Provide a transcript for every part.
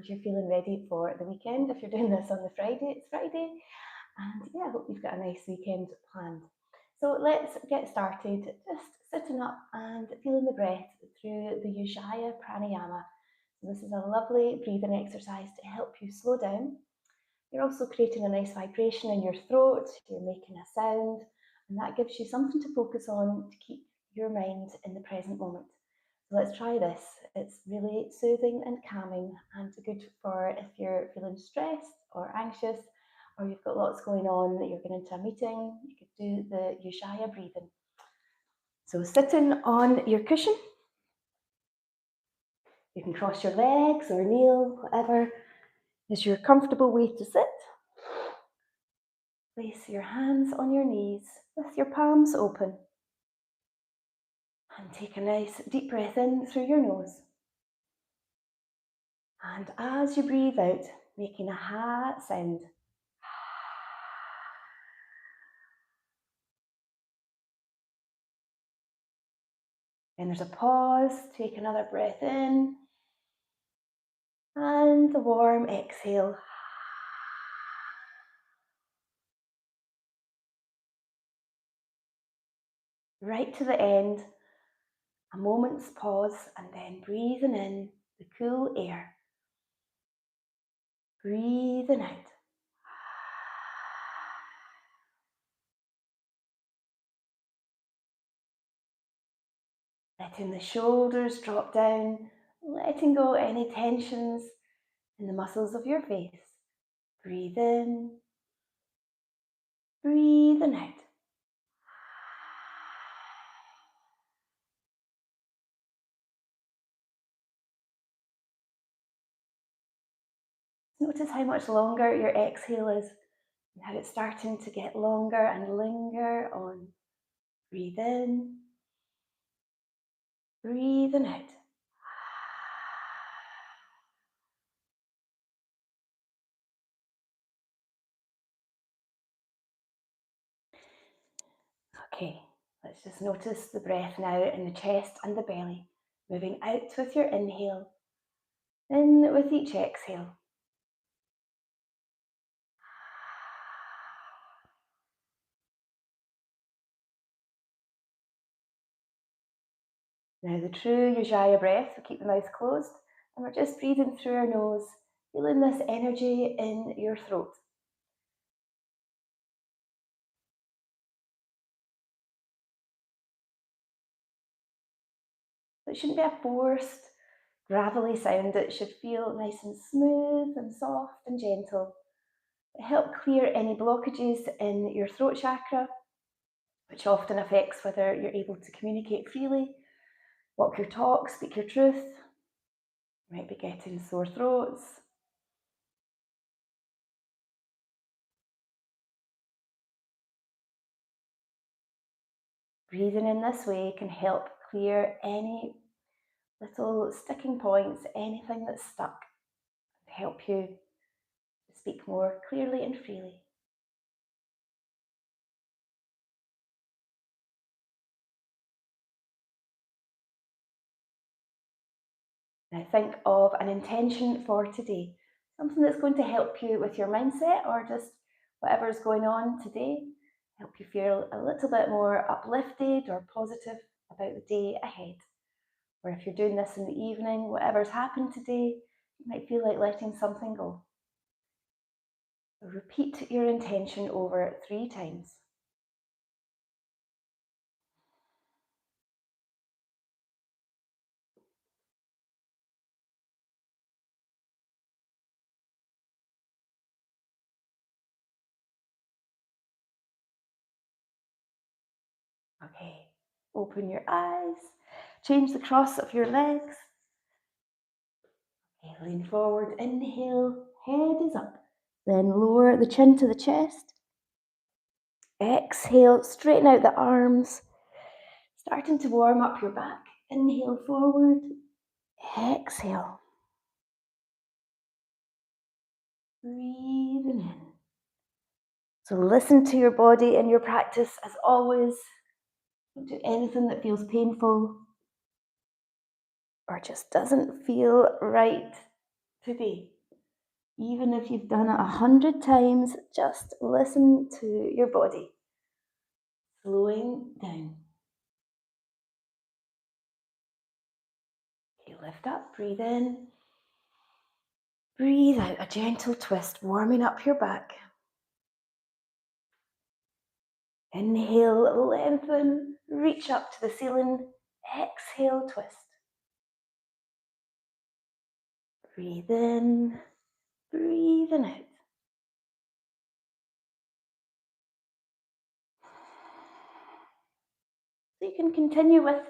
you're feeling ready for the weekend. If you're doing this on the Friday, it's Friday. And yeah, I hope you've got a nice weekend planned. So let's get started, just sitting up and feeling the breath through the Ujjayi pranayama. So this is a lovely breathing exercise to help you slow down. You're also creating a nice vibration in your throat, you're making a sound, and that gives you something to focus on to keep your mind in the present moment. So let's try this. It's really soothing and calming and good for if you're feeling stressed or anxious, or you've got lots going on, that you're going into a meeting, you could do the Ujjayi breathing. So sitting on your cushion, you can cross your legs or kneel, whatever is your comfortable way to sit. Place your hands on your knees with your palms open. And take a nice deep breath in through your nose. And as you breathe out, making a ha sound. Then there's a pause, take another breath in. And the warm exhale. Right to the end, a moment's pause, and then breathing in the cool air. Breathing out. Letting the shoulders drop down, letting go any tensions in the muscles of your face. Breathe in, breathing out. Notice how much longer your exhale is and how it's starting to get longer and linger on. Breathe in, breathing out. Okay, let's just notice the breath now in the chest and the belly, moving out with your inhale, in with each exhale. Now the true Ujjayi breath, we keep the mouth closed, and we're just breathing through our nose, feeling this energy in your throat. It shouldn't be a forced, gravelly sound. It should feel nice and smooth and soft and gentle. It helps clear any blockages in your throat chakra, which often affects whether you're able to communicate freely, walk your talk, speak your truth. You might be getting sore throats. Breathing in this way can help clear any little sticking points, anything that's stuck, and help you speak more clearly and freely. Now think of an intention for today, something that's going to help you with your mindset or just whatever's going on today, help you feel a little bit more uplifted or positive about the day ahead. Or if you're doing this in the evening, whatever's happened today, you might feel like letting something go. So repeat your intention over 3 times. Okay, open your eyes, change the cross of your legs. Okay, lean forward, inhale, head is up. Then lower the chin to the chest. Exhale, straighten out the arms. Starting to warm up your back. Inhale forward, exhale. Breathing in. So listen to your body in your practice as always. Don't do anything that feels painful or just doesn't feel right today. Even if you've done it 100 times, just listen to your body. Slowing down. Okay, lift up, breathe in. Breathe out, a gentle twist, warming up your back. Inhale, lengthen, reach up to the ceiling. Exhale, twist. Breathe in, breathing out. So you can continue with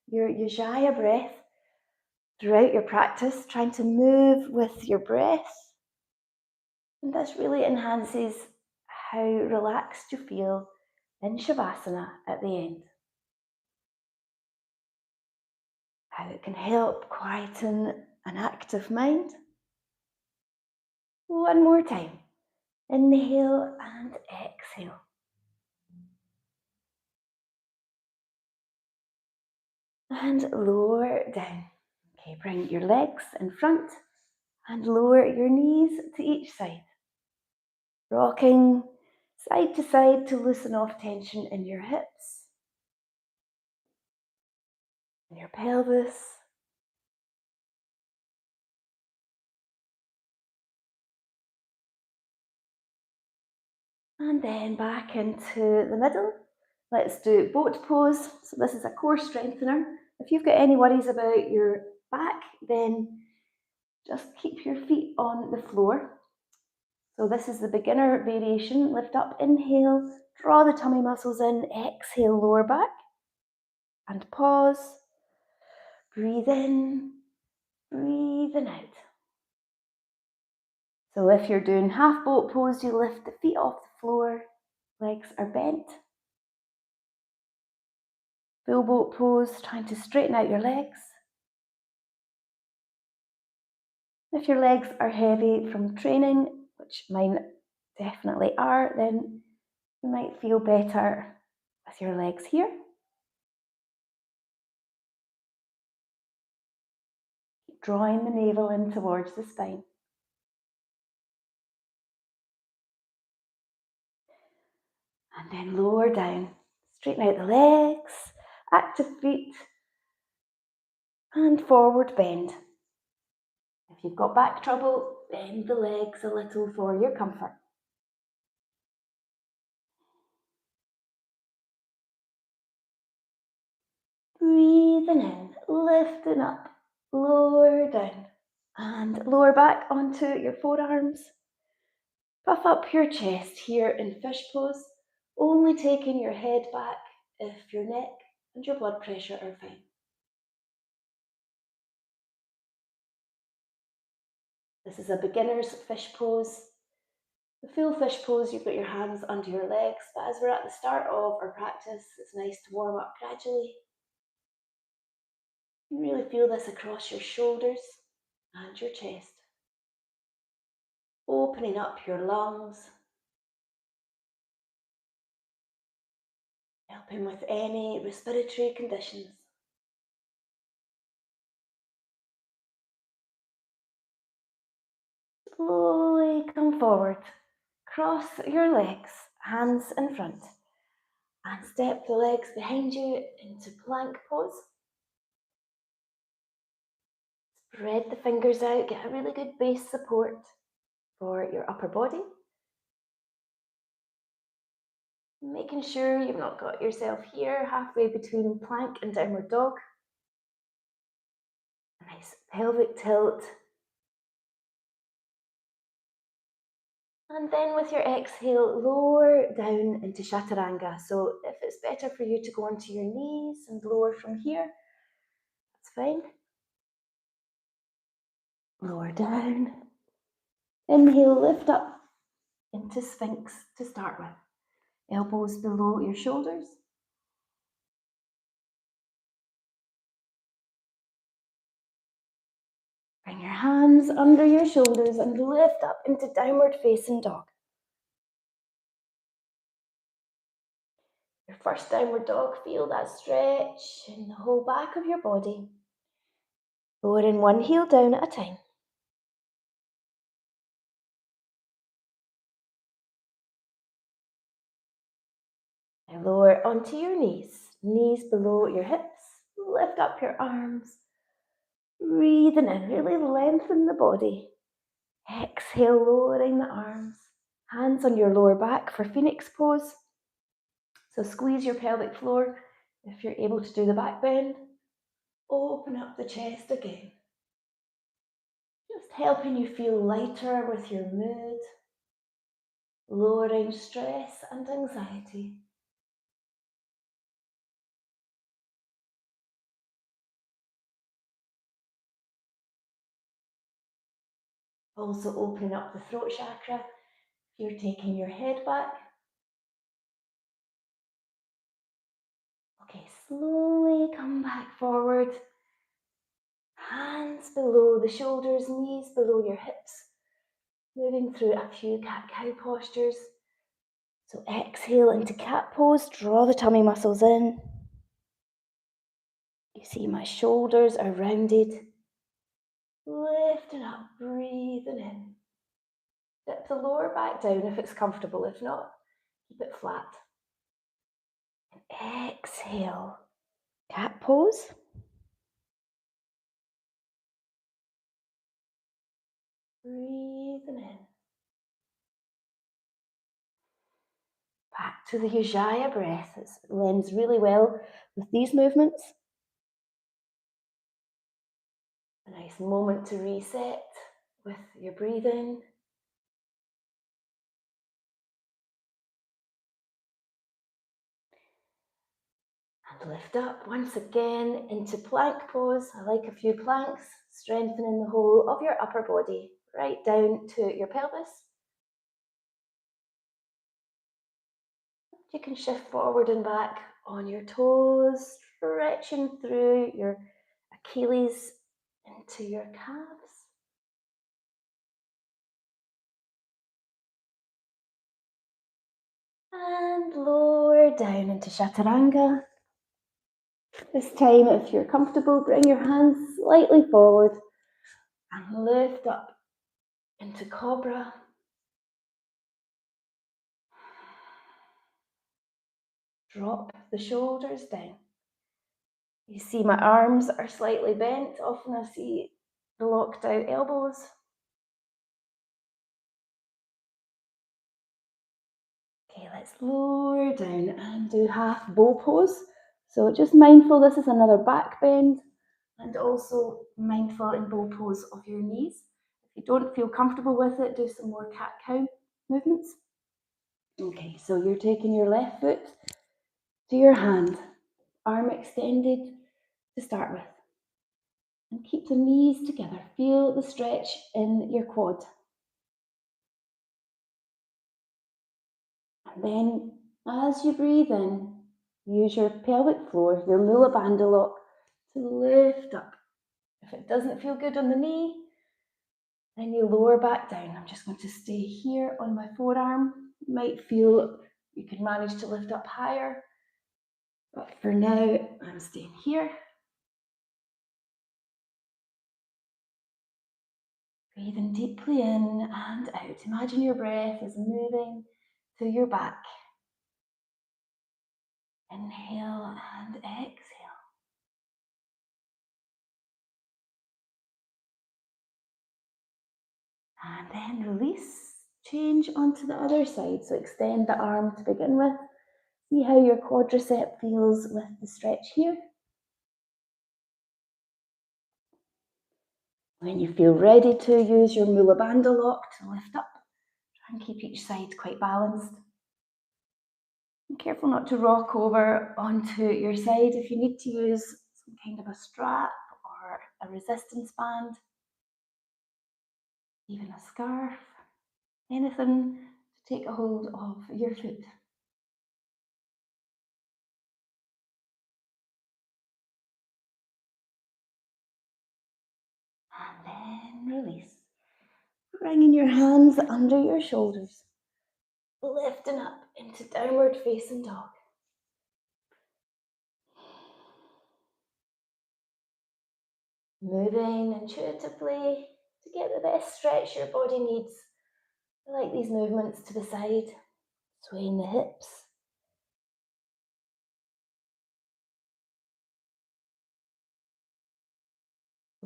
your Ujjayi breath throughout your practice, trying to move with your breath. And this really enhances how relaxed you feel in Shavasana at the end. How it can help quieten an active mind. One more time. Inhale and exhale. And lower down. Okay, bring your legs in front and lower your knees to each side. Rocking side to side to loosen off tension in your hips, in your pelvis. And then back into the middle. Let's do boat pose. So this is a core strengthener. If you've got any worries about your back, then just keep your feet on the floor. So this is the beginner variation. Lift up, inhale, draw the tummy muscles in, exhale, lower back, and pause. Breathe in, breathing out. So if you're doing half boat pose, you lift the feet off the floor, legs are bent. Full boat pose, trying to straighten out your legs. If your legs are heavy from training, which mine definitely are, then you might feel better with your legs here. Keep drawing the navel in towards the spine. And then lower down. Straighten out the legs, active feet, and forward bend. If you've got back trouble, bend the legs a little for your comfort. Breathing in, lifting up, lower down, and lower back onto your forearms. Puff up your chest here in fish pose, only taking your head back if your neck and your blood pressure are fine. This is a beginner's fish pose. The full fish pose, you've got your hands under your legs, but as we're at the start of our practice, it's nice to warm up gradually. You really feel this across your shoulders and your chest. Opening up your lungs, helping with any respiratory conditions. Slowly come forward, cross your legs, hands in front, and step the legs behind you into plank pose. Spread the fingers out, get a really good base support for your upper body. Making sure you've not got yourself here halfway between plank and downward dog. A nice pelvic tilt. And then with your exhale, lower down into Chaturanga. So if it's better for you to go onto your knees and lower from here, that's fine. Lower down. Inhale, lift up into Sphinx to start with. Elbows below your shoulders. Bring your hands under your shoulders and lift up into downward facing dog. Your first downward dog, feel that stretch in the whole back of your body. Lowering one heel down at a time. Now lower onto your knees below your hips. Lift up your arms. Breathing in, really lengthen the body. Exhale, lowering the arms. Hands on your lower back for Phoenix pose. So squeeze your pelvic floor if you're able to do the back bend. Open up the chest again. Just helping you feel lighter with your mood, lowering stress and anxiety. Also opening up the throat chakra if you're taking your head back. Okay, slowly come back forward. Hands below the shoulders, knees below your hips. Moving through a few cat-cow postures. So exhale into cat pose, draw the tummy muscles in. You see my shoulders are rounded. Lifting up, breathing in. Dip the lower back down if it's comfortable. If not, keep it flat. And exhale, cat pose. Breathing in. Back to the Ujjayi breath. It blends really well with these movements. A nice moment to reset with your breathing. And lift up once again into plank pose. I like a few planks, strengthening the whole of your upper body, right down to your pelvis. You can shift forward and back on your toes, stretching through your Achilles into your calves. And lower down into Chaturanga. This time, if you're comfortable, bring your hands slightly forward and lift up into Cobra. Drop the shoulders down. You see my arms are slightly bent. Often I see locked out elbows. Okay, let's lower down and do half bow pose. So just mindful, this is another back bend, and also mindful in bow pose of your knees. If you don't feel comfortable with it, do some more cat-cow movements. Okay, so you're taking your left foot to your hand, arm extended to start with. And keep the knees together. Feel the stretch in your quad. And then as you breathe in, use your pelvic floor, your Mula Bandha lock, to lift up. If it doesn't feel good on the knee, then you lower back down. I'm just going to stay here on my forearm. You might feel you can manage to lift up higher, but for now, I'm staying here. Breathing deeply in and out. Imagine your breath is moving to your back. Inhale and exhale. And then release. Change onto the other side. So extend the arm to begin with. See how your quadricep feels with the stretch here. When you feel ready to, use your Mula Bandha lock to lift up. Try and keep each side quite balanced. Be careful not to rock over onto your side. If you need to use some kind of a strap or a resistance band, even a scarf, anything to take a hold of your foot. And then release. Bringing your hands under your shoulders, lifting up into downward facing dog. Moving intuitively to get the best stretch your body needs. I like these movements to the side, swaying the hips,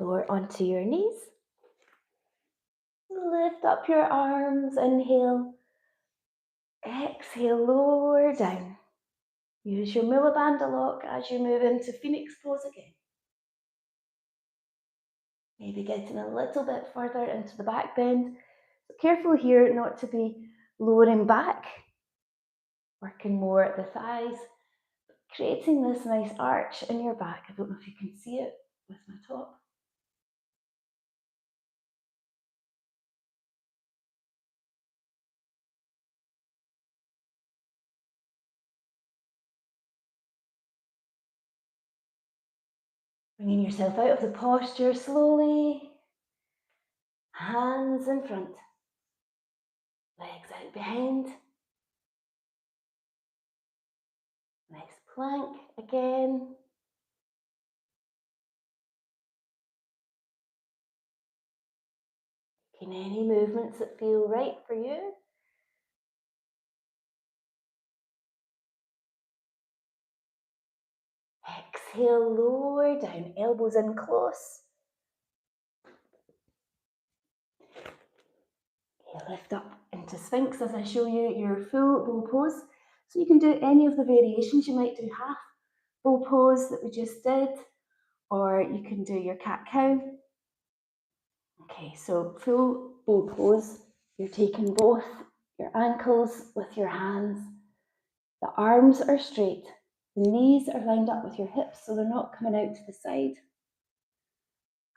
Lower onto your knees. Lift up your arms, inhale. Exhale, lower down. Use your Mula Bandha lock as you move into Phoenix pose again. Maybe getting a little bit further into the back bend. So careful here not to be lowering back, working more at the thighs, creating this nice arch in your back. I don't know if you can see it with my top. Bringing yourself out of the posture slowly. Hands in front. Legs out behind. Nice plank again. Taking any movements that feel right for you. Exhale, lower down, elbows in close. Okay, lift up into Sphinx as I show you your full bow pose. So you can do any of the variations. You might do half bow pose that we just did, or you can do your cat-cow. Okay, so full bow pose. You're taking both your ankles with your hands. The arms are straight. The knees are lined up with your hips, so they're not coming out to the side.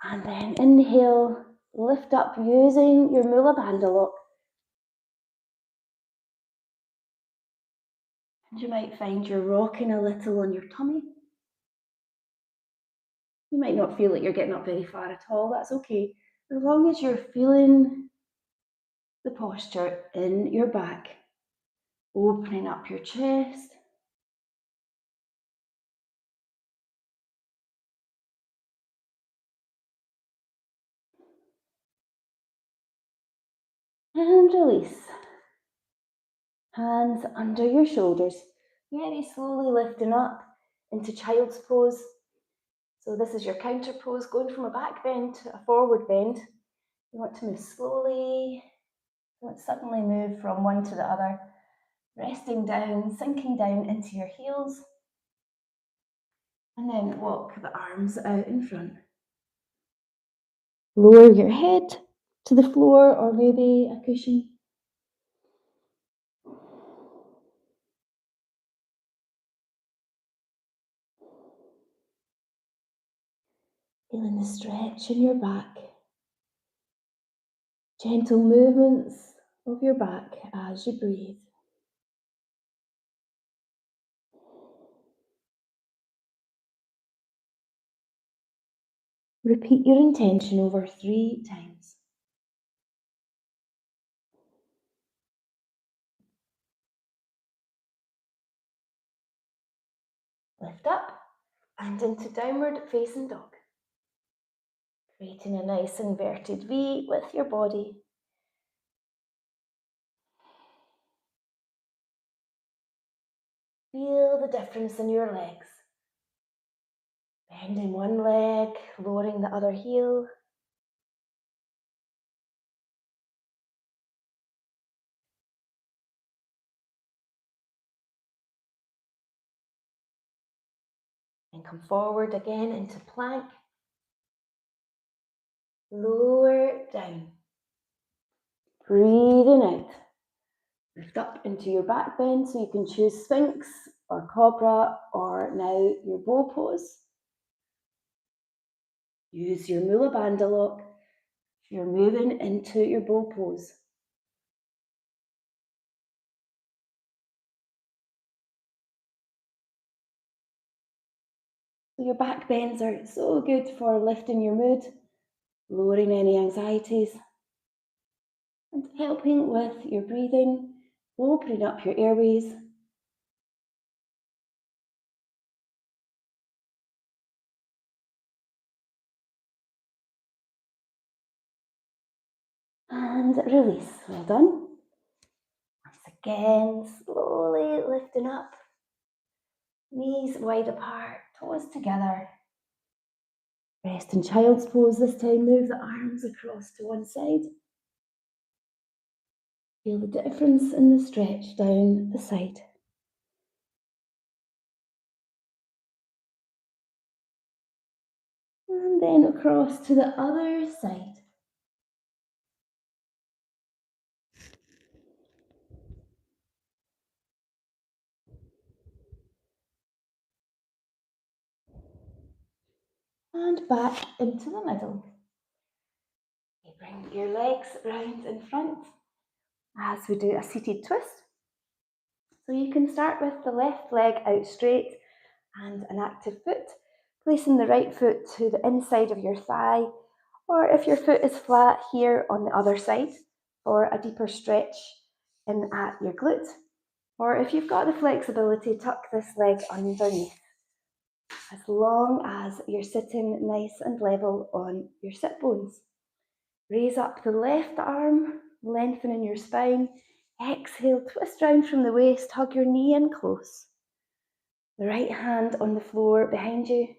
And then inhale, lift up using your Mula Bandha lock. And you might find you're rocking a little on your tummy. You might not feel like you're getting up very far at all. That's okay. As long as you're feeling the posture in your back, opening up your chest. And release. Hands under your shoulders. Very slowly lifting up into child's pose. So this is your counter pose, going from a back bend to a forward bend. You want to move slowly. Don't suddenly move from one to the other. Resting down, sinking down into your heels. And then walk the arms out in front. Lower your head to the floor or maybe a cushion. Feeling the stretch in your back. Gentle movements of your back as you breathe. Repeat your intention over 3 times. Lift up and into downward facing dog. Creating a nice inverted V with your body. Feel the difference in your legs. Bending one leg, lowering the other heel. And come forward again into plank. Lower down. Breathing out. Lift up into your back bend, so you can choose Sphinx or Cobra or now your bow pose. Use your Mula Bandha lock if you're moving into your bow pose. So your back bends are so good for lifting your mood, lowering any anxieties, and helping with your breathing, opening up your airways. And release. Well done. Once again, slowly lifting up. Knees wide apart, toes together. Rest in child's pose this time. Move the arms across to one side. Feel the difference in the stretch down the side. And then across to the other side. And back into the middle. You bring your legs round in front as we do a seated twist. So you can start with the left leg out straight and an active foot, placing the right foot to the inside of your thigh, or if your foot is flat here on the other side for a deeper stretch in at your glute, or if you've got the flexibility, tuck this leg underneath, as long as you're sitting nice and level on your sit bones. Raise up the left arm, lengthening your spine. Exhale, twist round from the waist, hug your knee in close. The right hand on the floor behind you.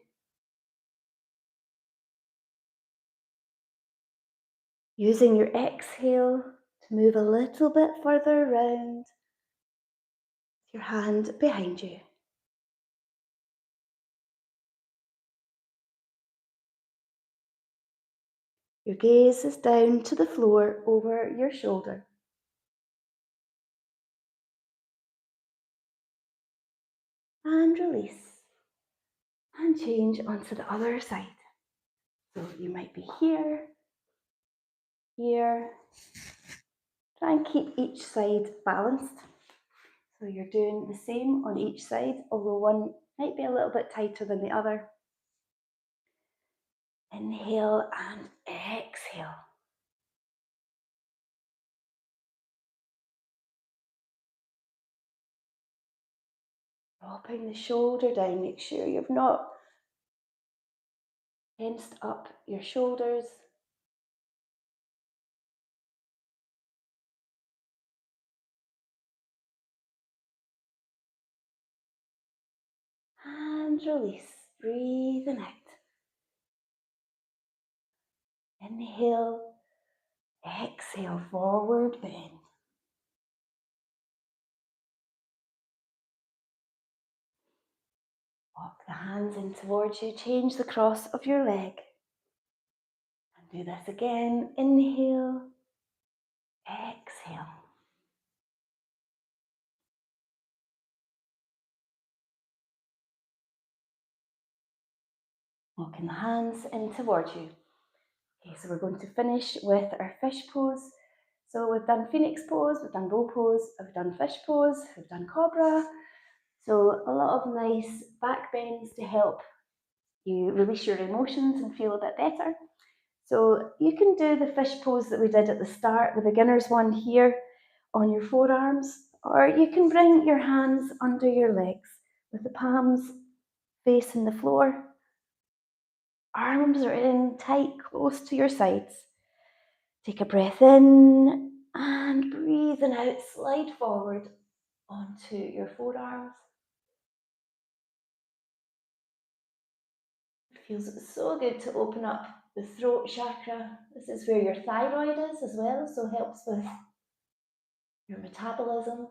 Using your exhale to move a little bit further around. Your hand behind you. Your gaze is down to the floor over your shoulder. And release. And change onto the other side. So you might be here, here. Try and keep each side balanced. So you're doing the same on each side, although one might be a little bit tighter than the other. Inhale and exhale. Dropping the shoulder down. Make sure you've not tensed up your shoulders. And release. Breathing out. Inhale. Exhale. Forward bend. Walk the hands in towards you. Change the cross of your leg. And do this again. Inhale. Exhale. Walking the hands in towards you. Okay, so we're going to finish with our fish pose. So we've done phoenix pose, we've done bow pose, we've done fish pose, we've done cobra. So a lot of nice back bends to help you release your emotions and feel a bit better. So you can do the fish pose that we did at the start, the beginner's one here on your forearms, or you can bring your hands under your legs with the palms facing the floor. Arms are in tight, close to your sides. Take a breath in and breathing out, slide forward onto your forearms. It feels so good to open up the throat chakra. This is where your thyroid is as well, so helps with your metabolism.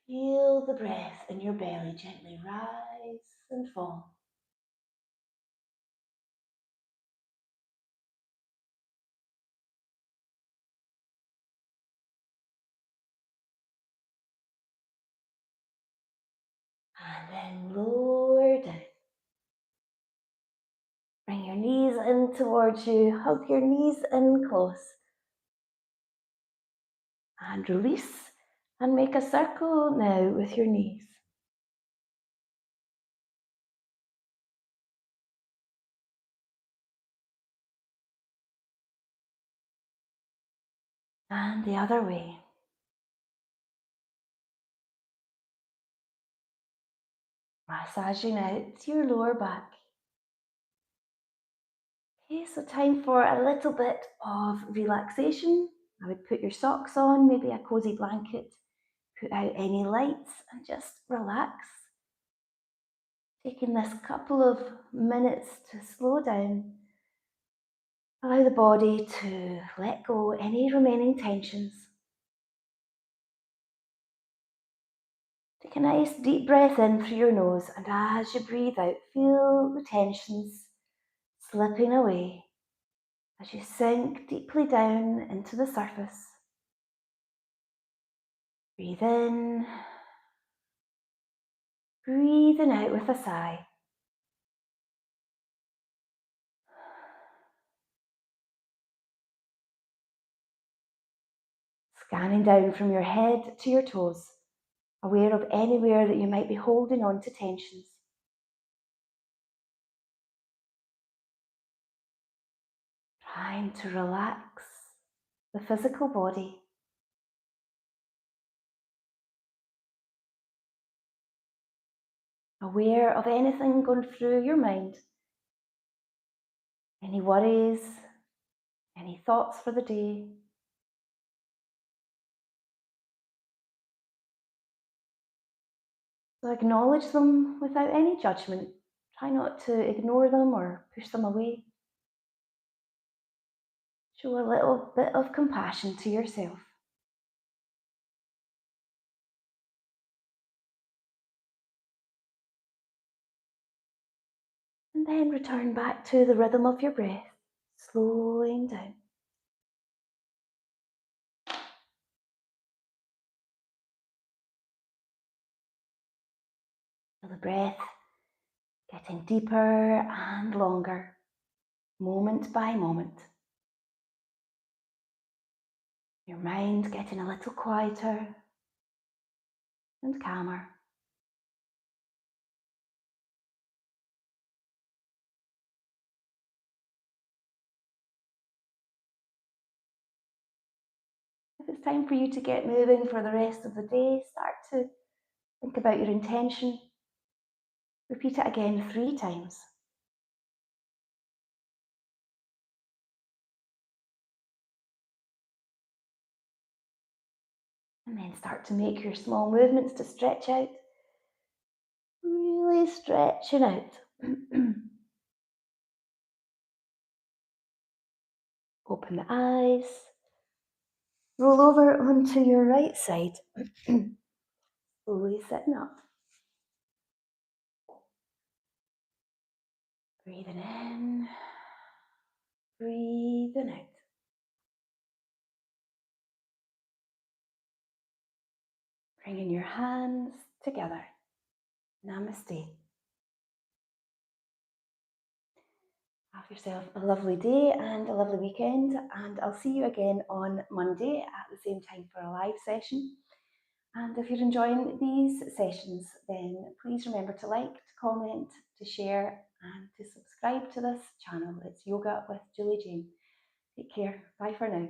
Feel the breath in your belly gently rise and fall. And then lower down. Bring your knees in towards you. Hug your knees in close. And release. And make a circle now with your knees. And the other way. Massaging out your lower back. Okay, so time for a little bit of relaxation. I would put your socks on, maybe a cozy blanket. Put out any lights and just relax. Taking this couple of minutes to slow down. Allow the body to let go any remaining tensions. Take a nice deep breath in through your nose, and as you breathe out, feel the tensions slipping away as you sink deeply down into the surface. Breathe in, breathing out with a sigh. Scanning down from your head to your toes, aware of anywhere that you might be holding on to tensions. Trying to relax the physical body. Aware of anything going through your mind. Any worries, any thoughts for the day. So acknowledge them without any judgment. Try not to ignore them or push them away. Show a little bit of compassion to yourself. And then return back to the rhythm of your breath, slowing down. Feel the breath getting deeper and longer, moment by moment. Your mind getting a little quieter and calmer. If it's time for you to get moving for the rest of the day, start to think about your intention. Repeat it again 3 times. And then start to make your small movements to stretch out. Really stretching out. Open the eyes. Roll over onto your right side. Slowly sitting up. Breathing in. Breathing out. Bringing your hands together. Namaste. Have yourself a lovely day and a lovely weekend, and I'll see you again on Monday at the same time for a live session. And if you're enjoying these sessions, then please remember to like, to comment, to share, and to subscribe to this channel. It's Yoga with Julie Jane. Take care. Bye for now.